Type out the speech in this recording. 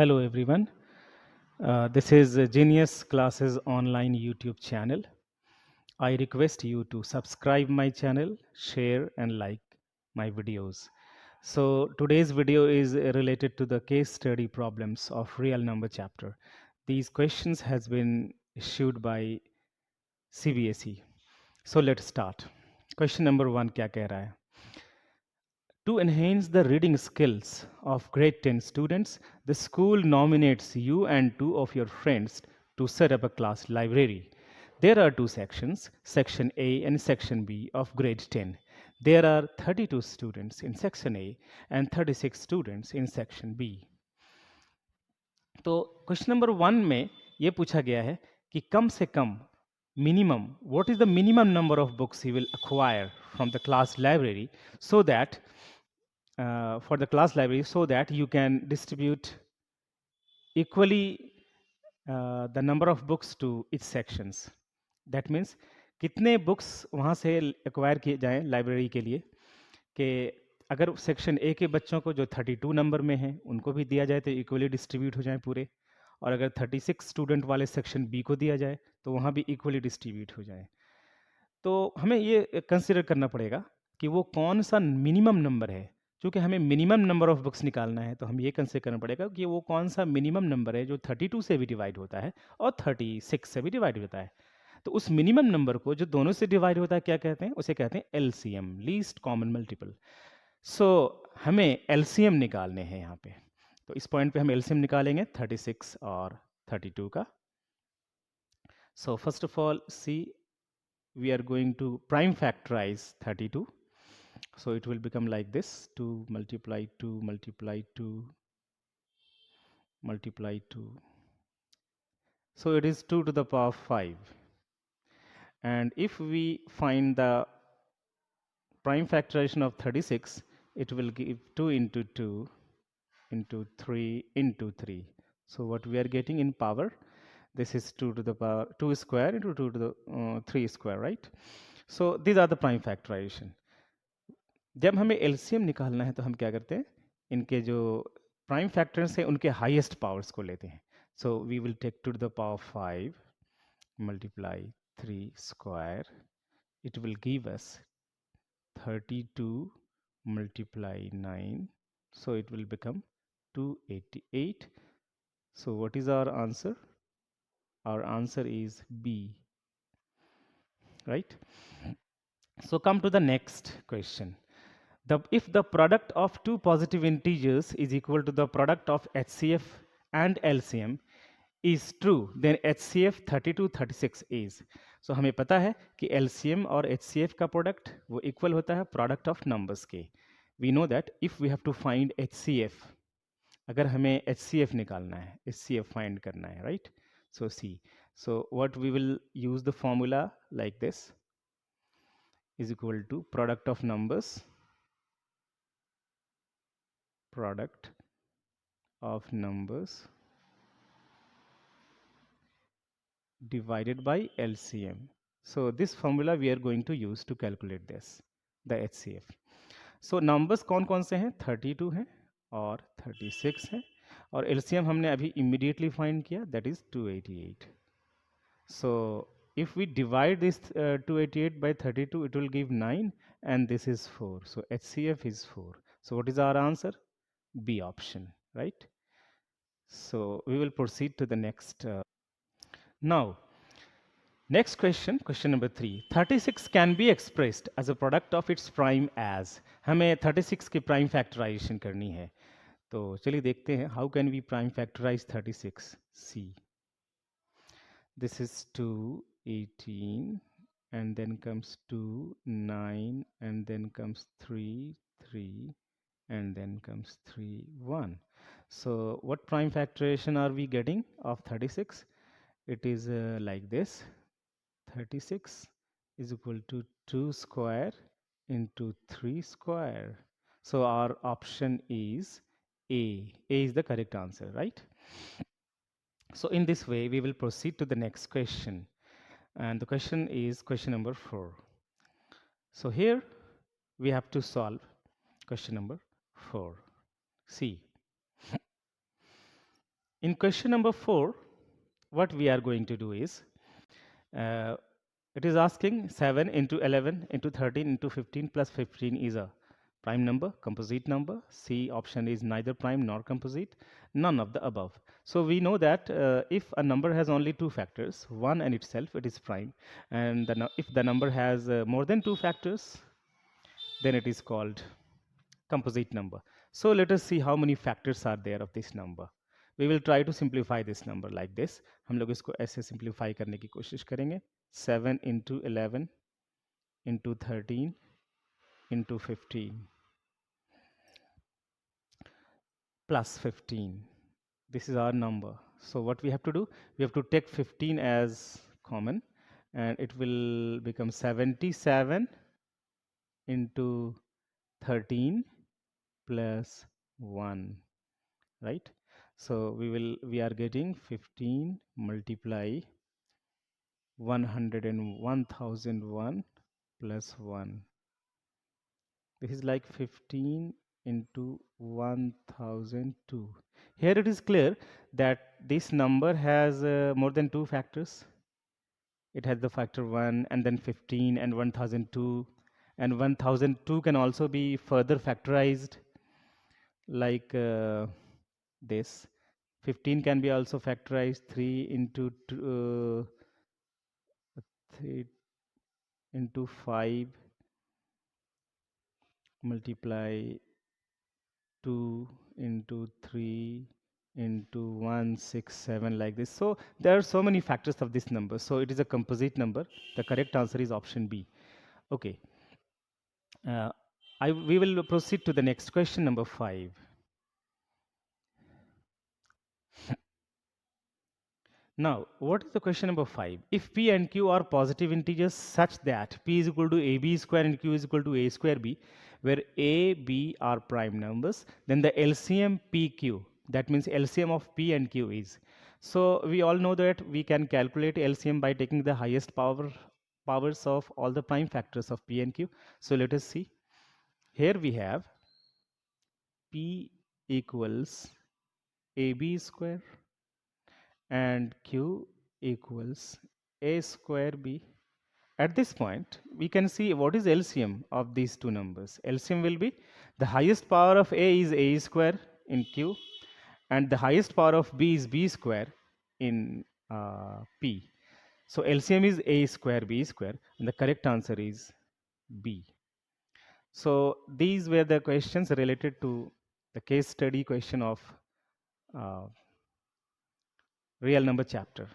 Hello everyone. This is Genius Classes online YouTube channel. I request you to subscribe my channel, share and like my videos. So today's video is related to the case study problems of real number chapter. These questions has been issued by CBSE. So let's start. Question number 1 क्या कह रहा है? To enhance the reading skills of grade 10 students, the school nominates you and two of your friends to set up a class library. There are two sections, Section A and Section B of grade 10. There are 32 students in Section A and 36 students in Section B. तो question number 1 में ये पूछा गया है कि कम से कम minimum, what is the minimum number of books he will acquire from the class library so that for the class library so that you can distribute equally the number of books to each sections. That means कितने books वहाँ से acquire किए जाएं library के लिए कि अगर section A के बच्चों को जो 32 नंबर में हैं उनको भी दिया जाए तो इक्वली डिस्ट्रीब्यूट हो जाए पूरे, और अगर 36 स्टूडेंट वाले सेक्शन बी को दिया जाए तो वहाँ भी इक्वली डिस्ट्रीब्यूट हो जाए. तो हमें ये कंसिडर करना पड़ेगा कि वो कौन सा मिनिमम नंबर है. चूँकि हमें मिनिमम नंबर ऑफ बुक्स निकालना है तो हम ये कंसिडर करना पड़ेगा कि वो कौन सा मिनिमम नंबर है जो 32 से भी डिवाइड होता है और 36 से भी डिवाइड होता है. तो उस मिनिमम नंबर को जो दोनों से डिवाइड होता है क्या कहते हैं? उसे कहते हैं एलसीएम, लीस्ट कॉमन मल्टीपल. सो हमें एलसीएम निकालने हैं यहाँ पे. तो इस पॉइंट पे हम एलसीएम निकालेंगे 36 और 32 का. So first of all see, we are going to prime factorize 32. So it will become like this: 2 multiply 2 multiply 2 multiply 2. So it is 2 to the power 5. And if we find the prime factorization of 36, it will give 2 into 2 into 3 into 3. So what we are getting in power, this is 2 to the power 2 square into 2 to the 3 square, right? So these are the prime factorization. जब हमें LCM निकालना है तो हम क्या करते हैं, इनके जो प्राइम फैक्टर्स हैं उनके हाईएस्ट पावर्स को लेते हैं. So we will take two the power 5 multiply 3 square, it will give us 32 multiply 9, so it will become 288. So what is our answer? Our answer is B, right? So come to the next question. If the product of two positive integers is equal to the product of HCF and LCM is true, then HCF 32 36 is. So हमें पता है कि LCM और HCF का product वो equal होता है product of numbers के. We know that if we have to find HCF, अगर हमें HCF निकालना है, HCF find करना है, right? So see, so what we will use the formula like this is equal to product of numbers, product of numbers divided by LCM. So this formula we are going to use to calculate this, the HCF. So numbers कौन कौन से हैं? 32 हैं और 36 हैं, और LCM हमने अभी immediately find किया, that is 288. So if we divide this 288 by 32, it will give 9, and this is 4. So HCF is 4. So what is our answer? B option, right? So we will proceed to the next. Now, next question, question number 3. 36 can be expressed as a product of its prime as. हमें 36 की prime factorization करनी है. तो चलिए देखते हैं how can we prime factorize 36. See, this is 2 18, and then comes 2 9, and then comes 3 3, and then comes 3 1. So what prime factorization are we getting of 36? It is like this: 36 is equal to 2 square into 3 square. So our option is A. A is the correct answer, right? So in this way, we will proceed to the next question. And the question is question number 4. So here we have to solve question number 4. See, In question number 4, what we are going to do is, uh, it is asking 7 into 11 into 13 into 15 plus 15 is a prime number, composite number. C option is neither prime nor composite, none of the above. So we know that if a number has only two factors, 1 and itself, it is prime. And if the number has more than two factors, then it is called composite number. So let us see how many factors are there of this number. We will try to simplify this number like this. हम लोग इसको ऐसे simplify करने की कोशिश करेंगे. 7 into 11 into 13 into 15 plus 15. This is our number. So what we have to do? We have to take 15 as common, and it will become 77 into 13 plus 1, right? So we are getting 15 multiply 101,001 plus 1. This is like 15 into 1002. Here it is clear that this number has more than two factors. It has the factor 1 and then 15 and 1002, and 1002 can also be further factorized like this. 15 can be also factorized 3 into 3 into 5 multiply 2 into 3 into 167, like this. So there are so many factors of this number. So it is a composite number. The correct answer is option B. Okay. We will proceed to the next question, number 5. Now, what is the question number 5? If P and Q are positive integers such that P is equal to AB square and Q is equal to A square B, where A, B are prime numbers, then the LCM PQ, that means LCM of P and Q is. So we all know that we can calculate LCM by taking the highest powers of all the prime factors of P and Q. So let us see. Here we have P equals AB square and Q equals A square B. At this point, we can see what is LCM of these two numbers. LCM will be the highest power of A is A square in Q, and the highest power of B is B square in P. So LCM is A square B square, and the correct answer is B. So these were the questions related to the case study question of uh, real number chapter.